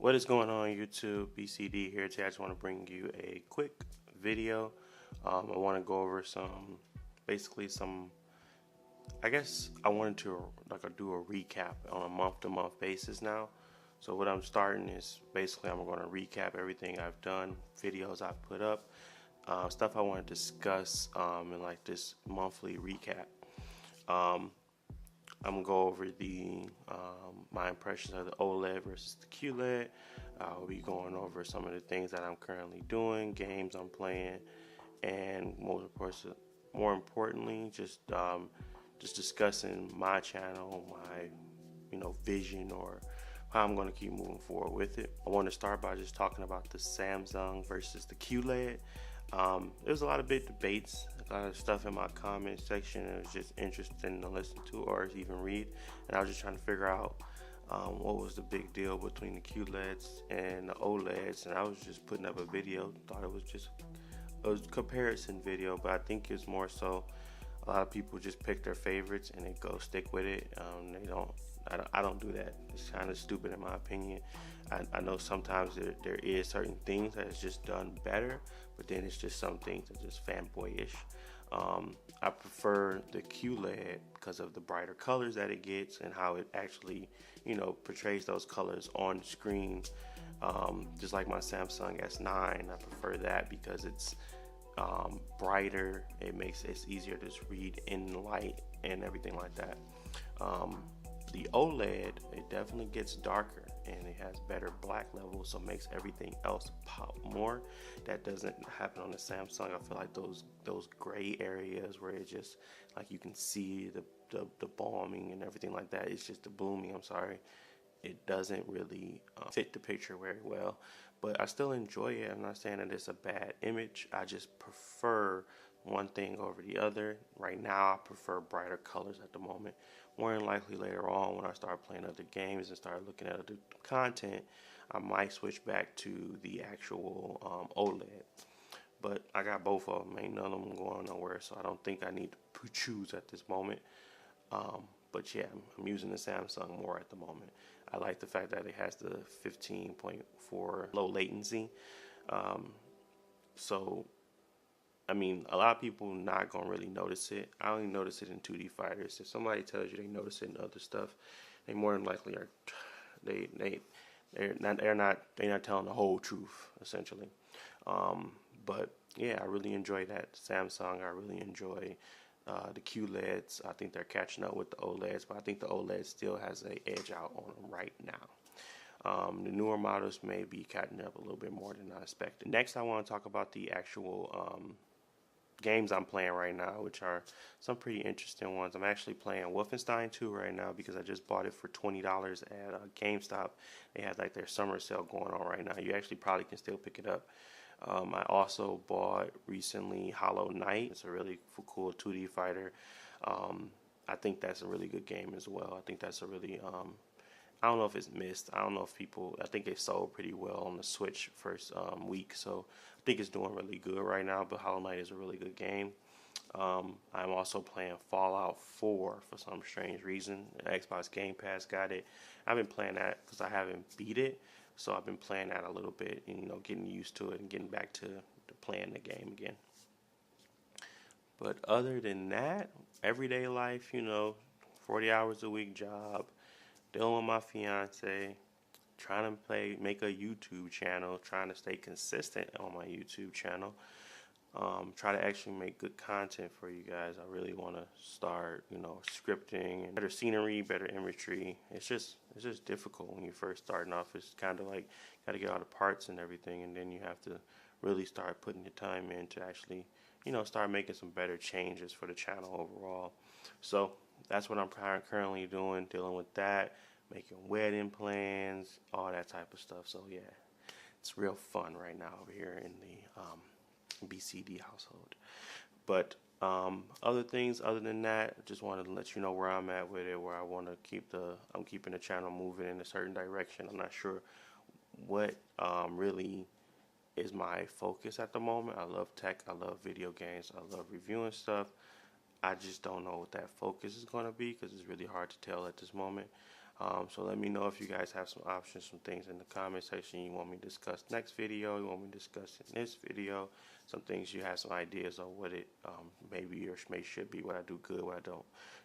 What is going on YouTube? BCD here today. I just want to bring you a quick video. I want to go over basically some, I guess I wanted to do a recap on a month-to-month basis now. So what I'm starting is basically I'm going to recap everything I've done, videos I've put up, stuff I want to discuss in like this monthly recap. I'm gonna go over my impressions of the OLED versus the QLED. We'll be going over some of the things that I'm currently doing, games I'm playing, and more importantly, just discussing my channel, my vision, or how I'm going to keep moving forward with it. I want to start by just talking about the Samsung versus the QLED. There's a lot of big debates, a lot of stuff in my comment section. It was just interesting to listen to or even read, and I was just trying to figure out what was the big deal between the QLEDs and the OLEDs, and I was just putting up a video. Thought it was just a comparison video, but I think it's more so a lot of people just pick their favorites and they go stick with it. I don't do that. It's kind of stupid in my opinion. I know sometimes there is certain things that is just done better, but then it's just some things that are just fanboyish. I prefer the QLED because of the brighter colors that it gets and how it actually, portrays those colors on the screen. Just like my Samsung S9, I prefer that because it's brighter. It's easier to just read in light and everything like that. The OLED, it definitely gets darker and it has better black levels, so it makes everything else pop more. That doesn't happen on the Samsung. I feel like those gray areas where it just like you can see the bombing and everything like that. It's just the blooming. I'm sorry. It doesn't really fit the picture very well, but I still enjoy it. I'm not saying that it's a bad image. I just prefer one thing over the other. Right now, I prefer brighter colors at the moment. More than likely later on, when I start playing other games and start looking at other content, I might switch back to the actual OLED. But I got both of them. Ain't none of them going nowhere, so I don't think I need to choose at this moment. But yeah, I'm using the Samsung more at the moment. I like the fact that it has the 15.4 low latency. So, I mean, a lot of people not gonna really notice it. I only notice it in 2D fighters. If somebody tells you they notice it in other stuff, they more than likely are. They're not telling the whole truth essentially. But yeah, I really enjoy that Samsung. I really enjoy the QLEDs. I think they're catching up with the OLEDs, but I think the OLED still has an edge out on them right now. The newer models may be catching up a little bit more than I expected. Next, I want to talk about the actual games I'm playing right now, which are some pretty interesting ones. I'm actually playing Wolfenstein 2 right now because I just bought it for $20 at GameStop. They had like their summer sale going on right now. You actually probably can still pick it up. I also bought recently Hollow Knight. It's a really cool 2D fighter. I think that's a really good game as well. I think that's a really I don't know if it's missed. I don't know if I think it sold pretty well on the Switch first week, so I think it's doing really good right now, but Hollow Knight is a really good game. I'm also playing Fallout 4 for some strange reason. Xbox Game Pass got it. I've been playing that because I haven't beat it, so I've been playing that a little bit and getting used to it and getting back to playing the game again. But other than that, everyday life, 40 hours a week job, dealing with my fiance, trying to make a YouTube channel, trying to stay consistent on my YouTube channel, try to actually make good content for you guys. I really want to start, scripting and better scenery, better imagery. It's just difficult when you're first starting off. It's kind of like got to get all the parts and everything, and then you have to really start putting the time in to actually, start making some better changes for the channel overall. So that's what I'm currently doing, dealing with that, making wedding plans, all that type of stuff. So yeah, it's real fun right now over here in the BCD household. But other things other than that, I just wanted to let you know where I'm at with it, where I want to I'm keeping the channel moving in a certain direction. I'm not sure what really is my focus at the moment. I love tech, I love video games, I love reviewing stuff. I just don't know what that focus is going to be because it's really hard to tell at this moment. So let me know if you guys have some options, some things in the comment section you want me to discuss next video, you want me to discuss in this video, some things you have some ideas of what it maybe or should be, what I do good, what I don't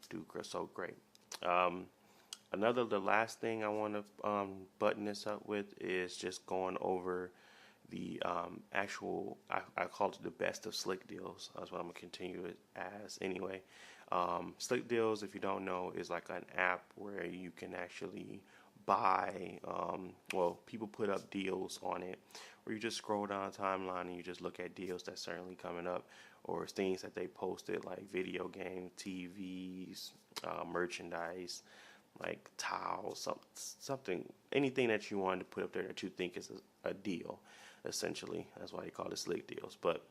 do so great. The last thing I want to button this up with is just going over the actual, I call it the best of Slick Deals. That's what I'm going to continue it as anyway. Slick Deals, if you don't know, is like an app where you can actually buy, people put up deals on it, where you just scroll down the timeline and you just look at deals that's certainly coming up, or things that they posted like video game, TVs, merchandise, like towels, something, anything that you wanted to put up there that you think is a deal, essentially. That's why they call it Slick Deals. But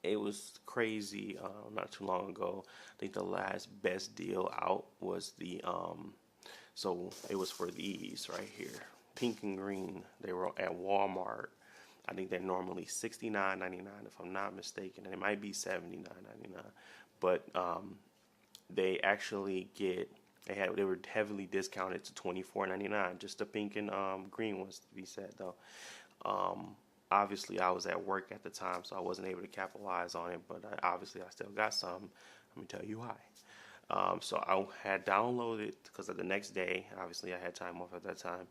it was crazy not too long ago. I think the last best deal out was the so it was for these right here, pink and green. They were at Walmart. I think they're normally $69.99 if I'm not mistaken, and it might be $79.99. But they actually they were heavily discounted to $24.99. Just the pink and green ones to be said though. Obviously, I was at work at the time, so I wasn't able to capitalize on it, but obviously I still got some. Let me tell you why. So I had downloaded, because the next day, obviously I had time off at that time.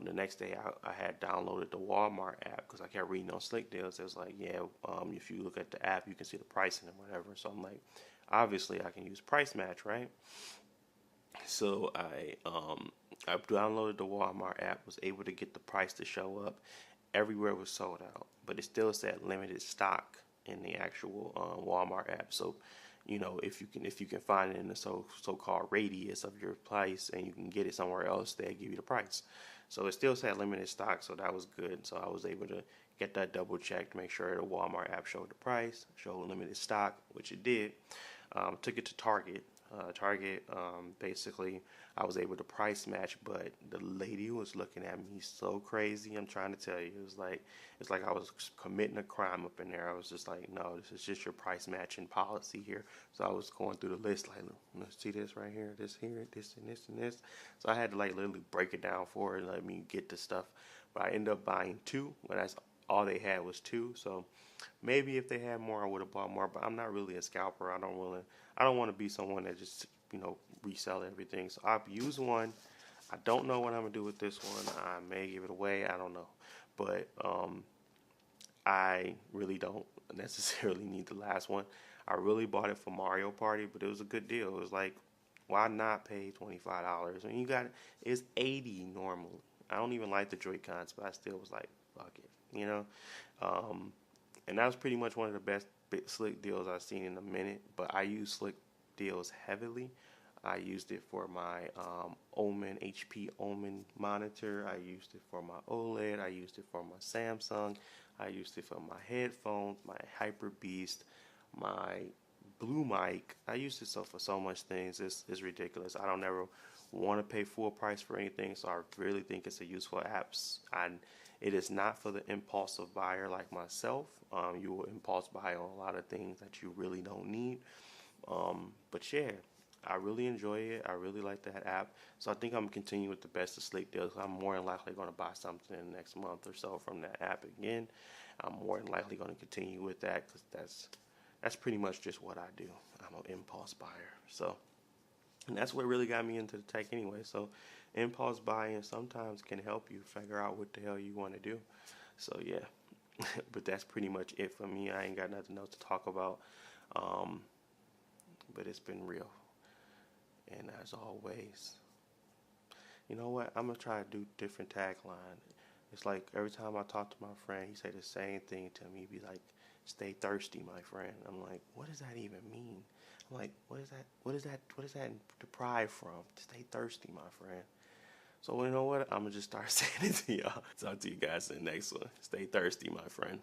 The next day I had downloaded the Walmart app because I kept reading on Slick Deals. It was like, if you look at the app, you can see the pricing and whatever. So I'm like, obviously I can use Price Match, right? So I downloaded the Walmart app, was able to get the price to show up. Everywhere was sold out, but it still said limited stock in the actual Walmart app. So, if you can find it in the so-called radius of your place and you can get it somewhere else, they'll give you the price. So it still said limited stock, so that was good. So I was able to get that double checked to make sure the Walmart app showed the price, showed limited stock, which it did. Took it to Target. Basically, I was able to price match, but the lady was looking at me so crazy. I'm trying to tell you, it's like I was committing a crime up in there. I was just like, no, this is just your price matching policy here. So I was going through the list, like, let's see this right here, this here, this and this and this. So I had to literally break it down for her and let me get the stuff. But I ended up buying two. But that's all they had was two. So maybe if they had more, I would have bought more. But I'm not really a scalper. I don't want to be someone that just resell everything. So I've used one. I don't know what I'm gonna do with this one. I may give it away. I don't know, but I really don't necessarily need the last one. I really bought it for Mario Party, but it was a good deal. It was like, why not pay $25? When you got it's $80 normally. I don't even like the Joy-Cons, but I still was like, fuck it, And that was pretty much one of the best Slick Deals I've seen in a minute. But I use Slick Deals heavily. I used it for my HP Omen monitor. I used it for my OLED. I used it for my Samsung. I used it for my headphones, my Hyper Beast, my Blue mic. I used it for so much things. It's ridiculous. I don't ever want to pay full price for anything, so I really think it's a useful app. And it is not for the impulsive buyer like myself. You will impulse buy on a lot of things that you really don't need. But yeah, I really enjoy it. I really like that app. So I think I'm continuing with the best of Slick Deals. I'm more than likely going to buy something in the next month or so from that app again. I'm more than likely going to continue with that because that's pretty much just what I do. I'm an impulse buyer. So, and that's what really got me into the tech anyway. So impulse buying sometimes can help you figure out what the hell you want to do. So yeah, but that's pretty much it for me. I ain't got nothing else to talk about. But it's been real. And as always, you know what? I'm going to try to do different tagline. It's like every time I talk to my friend, he say the same thing to me. He be like, stay thirsty, my friend. I'm like, what does that even mean? I'm like, what is that? What is that deprived from? Stay thirsty, my friend. So you know what? I'm going to just start saying it to y'all. Talk to you guys in the next one. Stay thirsty, my friend.